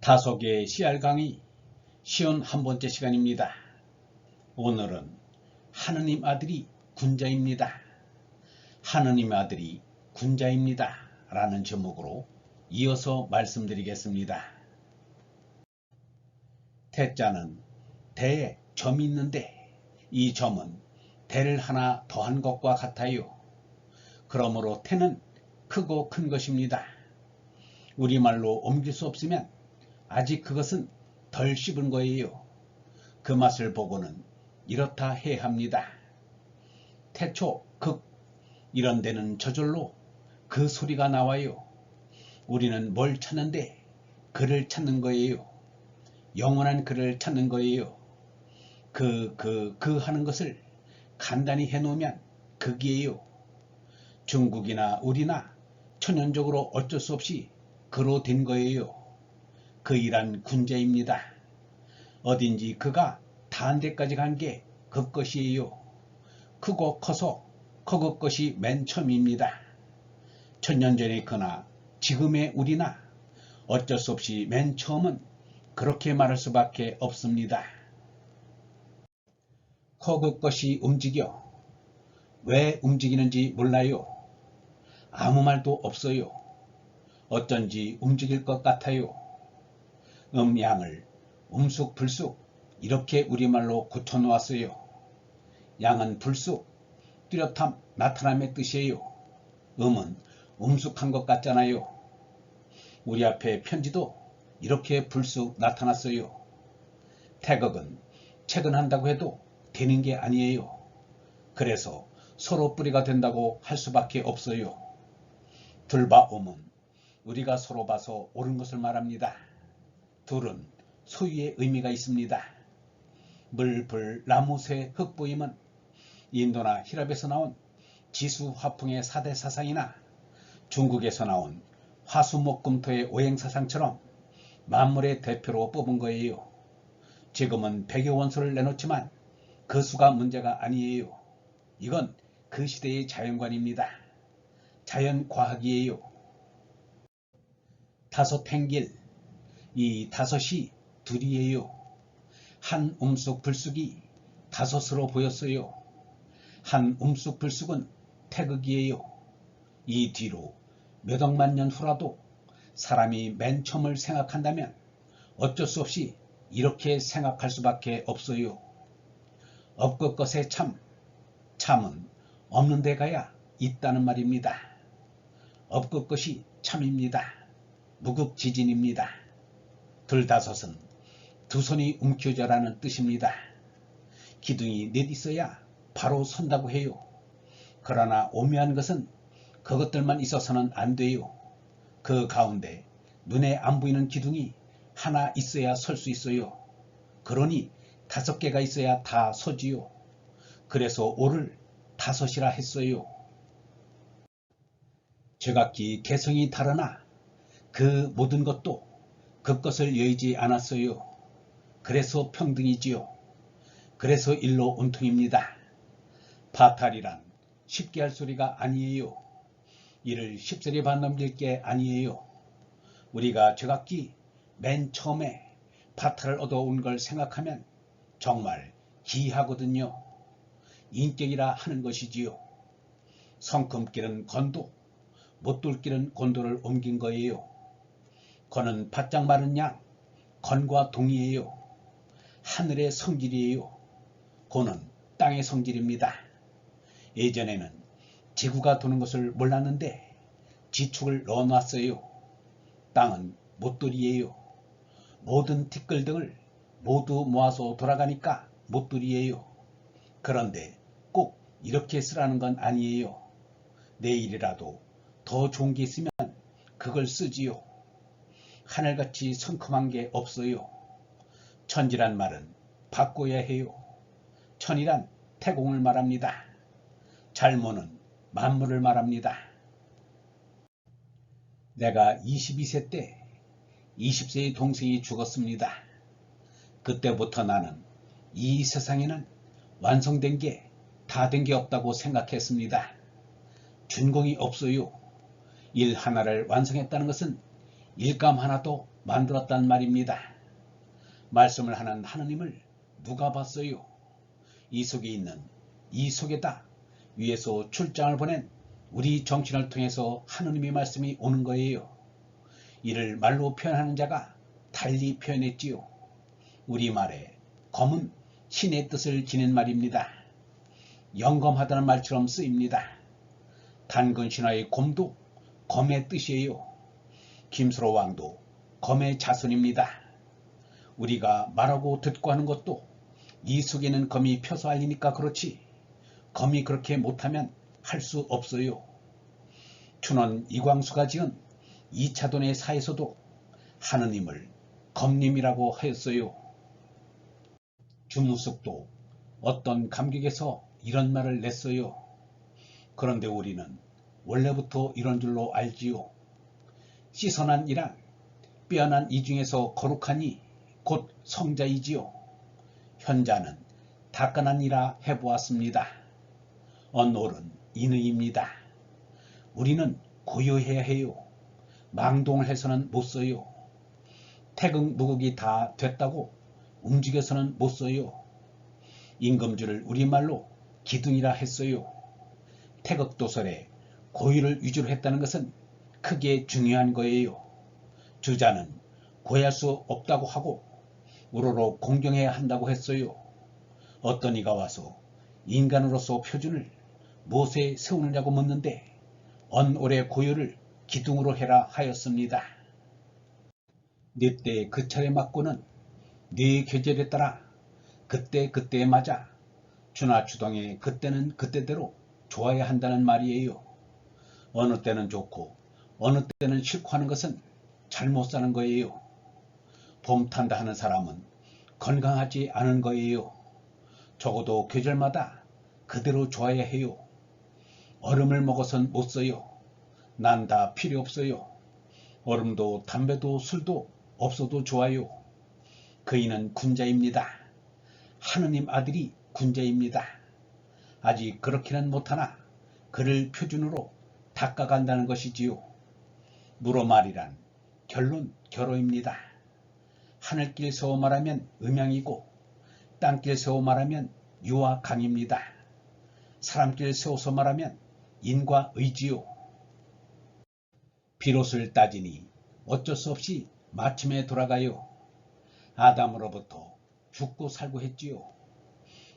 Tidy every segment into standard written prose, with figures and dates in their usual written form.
다속의 씨알 강의 51번째 시간입니다. 오늘은 하느님 아들이 군자입니다. 하느님 아들이 군자입니다. 라는 제목으로 이어서 말씀드리겠습니다. 태자는 대에 점이 있는데 이 점은 대를 하나 더한 것과 같아요. 그러므로 태는 크고 큰 것입니다. 우리말로 옮길 수 없으면 아직 그것은 덜 씹은 거예요. 그 맛을 보고는 이렇다 해야 합니다. 태초 극 이런 데는 저절로 그 소리가 나와요. 우리는 뭘 찾는데 그를 찾는 거예요. 영원한 그를 찾는 거예요. 그 하는 것을 간단히 해놓으면 극이에요. 중국이나 우리나 천연적으로 어쩔 수 없이 그로 된 거예요. 그 일한 군자입니다. 어딘지 그가 다한 데까지 간 게 그것이에요. 크고 커서 그것이 맨 처음입니다. 천년 전의 그나 지금의 우리나 어쩔 수 없이 맨 처음은 그렇게 말할 수밖에 없습니다. 그것이 움직여. 왜 움직이는지 몰라요. 아무 말도 없어요. 어쩐지 움직일 것 같아요. 양을 움쑥불쑥 이렇게 우리말로 고쳐놓았어요. 양은 불쑥, 뚜렷함, 나타남의 뜻이에요. 음은 움쑥한 것 같잖아요. 우리 앞에 편지도 이렇게 불쑥 나타났어요. 태극은 채근한다고 해도 되는 게 아니에요. 그래서 서로 뿌리가 된다고 할 수밖에 없어요. 둘바옴은 우리가 서로 봐서 옳은 것을 말합니다. 둘은 소유의 의미가 있습니다. 물, 불, 나무, 새, 흙보임은 인도나 히랍에서 나온 지수, 화풍의 4대 사상이나 중국에서 나온 화수목금토의 오행사상처럼 만물의 대표로 뽑은 거예요. 지금은 100여 원소를 내놓지만 그 수가 문제가 아니에요. 이건 그 시대의 자연관입니다. 자연과학이에요. 다섯 행길, 이 다섯이 둘이에요. 한 움쑥불쑥이 다섯으로 보였어요. 한 움쑥불쑥은 태극이에요. 이 뒤로 몇 억만 년 후라도 사람이 맨 처음을 생각한다면 어쩔 수 없이 이렇게 생각할 수밖에 없어요. 없을 것의 참은 없는 데 가야 있다는 말입니다. 없을 것이 참입니다. 무극지진입니다. 둘다섯은 두 손이 움켜져라는 뜻입니다. 기둥이 넷 있어야 바로 선다고 해요. 그러나 오묘한 것은 그것들만 있어서는 안 돼요. 그 가운데 눈에 안 보이는 기둥이 하나 있어야 설 수 있어요. 그러니 5개가 있어야 다 서지요. 그래서 오를 다섯이라 했어요. 제각기 개성이 다르나 그 모든 것도 그것을 여의지 않았어요. 그래서 평등이지요. 그래서 일로 온통입니다. 파탈이란 쉽게 할 소리가 아니에요. 이를 쉽사리 반 넘길 게 아니에요. 우리가 제각기 맨 처음에 파탈을 얻어온 걸 생각하면 정말 기이하거든요. 인격이라 하는 것이지요. 성큼길은 건도, 못돌길은 곤도를 옮긴 거예요. 건은 바짝 마른 양, 건과 동이에요. 하늘의 성질이에요. 고는 땅의 성질입니다. 예전에는 지구가 도는 것을 몰랐는데 지축을 넣어놨어요. 땅은 못돌이에요. 모든 티끌 등을 모두 모아서 돌아가니까 못돌이에요. 그런데 꼭 이렇게 쓰라는 건 아니에요. 내일이라도 더 좋은 게 있으면 그걸 쓰지요. 하늘같이 성큼한 게 없어요. 천지란 말은 바꿔야 해요. 천이란 태공을 말합니다. 잘모는 만물을 말합니다. 내가 22세 때 20세의 동생이 죽었습니다. 그때부터 나는 이 세상에는 완성된 게 다 된 게 없다고 생각했습니다. 준공이 없어요. 일 하나를 완성했다는 것은 일감 하나도 만들었단 말입니다. 말씀을 하는 하느님을 누가 봤어요? 이 속에 있는 이 속에다 위에서 출장을 보낸 우리 정신을 통해서 하느님의 말씀이 오는 거예요. 이를 말로 표현하는 자가 달리 표현했지요. 우리말에 검은 신의 뜻을 지닌 말입니다. 영검하다는 말처럼 쓰입니다. 단근 신화의 곰도 검의 뜻이에요. 김수로 왕도 검의 자손입니다. 우리가 말하고 듣고 하는 것도 이 속에는 검이 펴서 알리니까 그렇지, 검이 그렇게 못하면 할 수 없어요. 춘원 이광수가 지은 2차돈의 사에서도 하느님을 검님이라고 하였어요. 주무숙도 어떤 감격에서 이런 말을 냈어요. 그런데 우리는 원래부터 이런 줄로 알지요. 씻어난 이란 빼어난 이 중에서 거룩하니 곧 성자이지요. 현자는 닦아난 이라 해보았습니다. 언올은 인의입니다. 우리는 고요해야 해요. 망동을 해서는 못 써요. 태극 무극이 다 됐다고 움직여서는 못 써요. 임금주를 우리말로 기둥이라 했어요. 태극도설에 고유를 위주로 했다는 것은 크게 중요한 거예요. 주자는 고할 수 없다고 하고 우러러 공경해야 한다고 했어요. 어떤 이가 와서 인간으로서 표준을 무엇에 세우느냐고 묻는데 언올의 고유를 기둥으로 해라 하였습니다. 네 때 그 차례 맞고는 네 계절에 따라 그때 그때에 맞아 주나 주동에 그때는 그때대로 좋아야 한다는 말이에요. 어느 때는 좋고 어느 때는 싫고 하는 것은 잘못 사는 거예요. 봄 탄다 하는 사람은 건강하지 않은 거예요. 적어도 계절마다 그대로 좋아야 해요. 얼음을 먹어선 못 써요. 난 다 필요 없어요. 얼음도 담배도 술도 없어도 좋아요. 그이는 군자입니다. 하느님 아들이 군자입니다. 아직 그렇게는 못하나 그를 표준으로 닦아간다는 것이지요. 무로말이란 결론 결호입니다. 하늘길 세워 말하면 음양이고 땅길 세워 말하면 유와 강입니다. 사람길 세워서 말하면 인과 의지요. 비롯을 따지니 어쩔 수 없이 마침에 돌아가요. 아담으로부터 죽고 살고 했지요.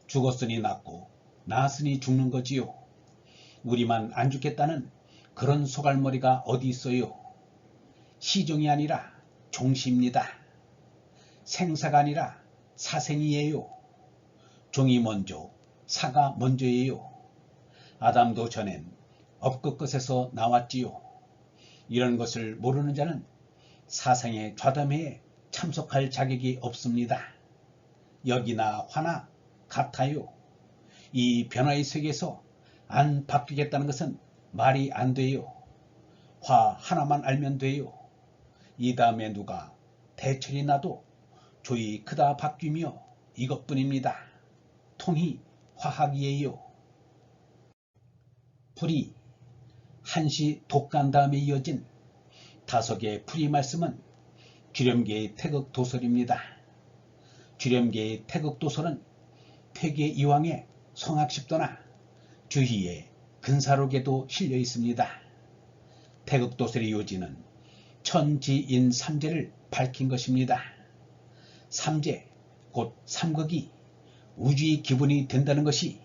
죽었으니 낫고 나았으니 죽는 거지요. 우리만 안 죽겠다는 그런 소갈머리가 어디 있어요. 시종이 아니라 종시입니다. 생사가 아니라 사생이에요. 종이 먼저 사가 먼저예요. 아담도 전엔 업그 것에서 나왔지요. 이런 것을 모르는 자는 사상의 좌담회에 참석할 자격이 없습니다. 여기나 화나 같아요. 이 변화의 세계에서 안 바뀌겠다는 것은 말이 안 돼요. 화 하나만 알면 돼요. 이 다음에 누가 대철이 나도 조이 크다 바뀌며 이것뿐입니다. 통이 화학이에요. 풀이 한시 독간 다음에 이어진 5개의 풀이 말씀은 주렴계의 태극도설입니다. 주렴계의 태극도설은 퇴계 이왕의 성악십도나 주희의 근사록에도 실려 있습니다. 태극도설의 요지는 천지인 삼재를 밝힌 것입니다. 삼재, 곧 삼극이 우주의 기본이 된다는 것이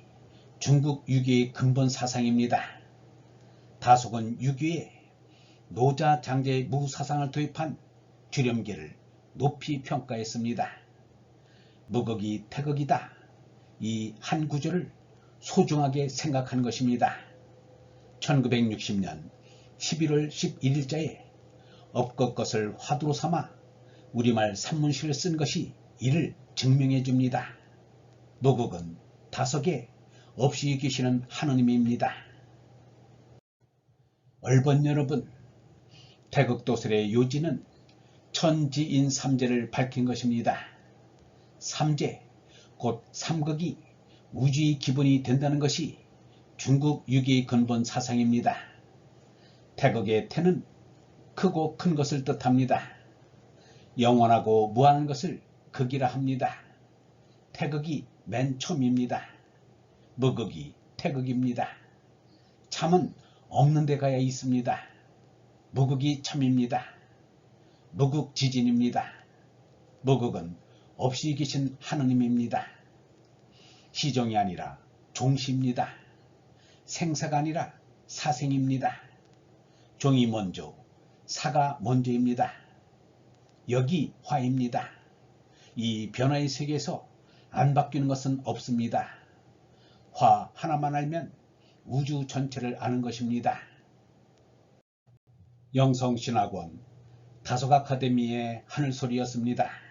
중국 유교의 근본 사상입니다. 다속은 유교에 노자 장제의 무사상을 도입한 주렴계를 높이 평가했습니다. 무극이 태극이다. 이 한 구절을 소중하게 생각한 것입니다. 1960년 11월 11일자에 업것 것을 화두로 삼아 우리말 산문시를 쓴 것이 이를 증명해 줍니다. 무극은 다석에 없이 계시는 하느님입니다. 얼번 여러분, 태극도설의 요지는 천지인 삼재를 밝힌 것입니다. 삼재, 곧 삼극이 우주의 기본이 된다는 것이 중국 유교의 근본 사상입니다. 태극의 태는 크고 큰 것을 뜻합니다. 영원하고 무한한 것을 극이라 합니다. 태극이 맨 처음입니다. 무극이 태극입니다. 참은 없는 데 가야 있습니다. 무극이 참입니다. 무극지진입니다. 무극은 없이 계신 하느님입니다. 시종이 아니라 종시입니다. 생사가 아니라 사생입니다. 종이 먼저, 사가 먼저입니다. 여기 화입니다. 이 변화의 세계에서 안 바뀌는 것은 없습니다. 화 하나만 알면 우주 전체를 아는 것입니다. 영성신학원 다속 아카데미의 하늘소리였습니다.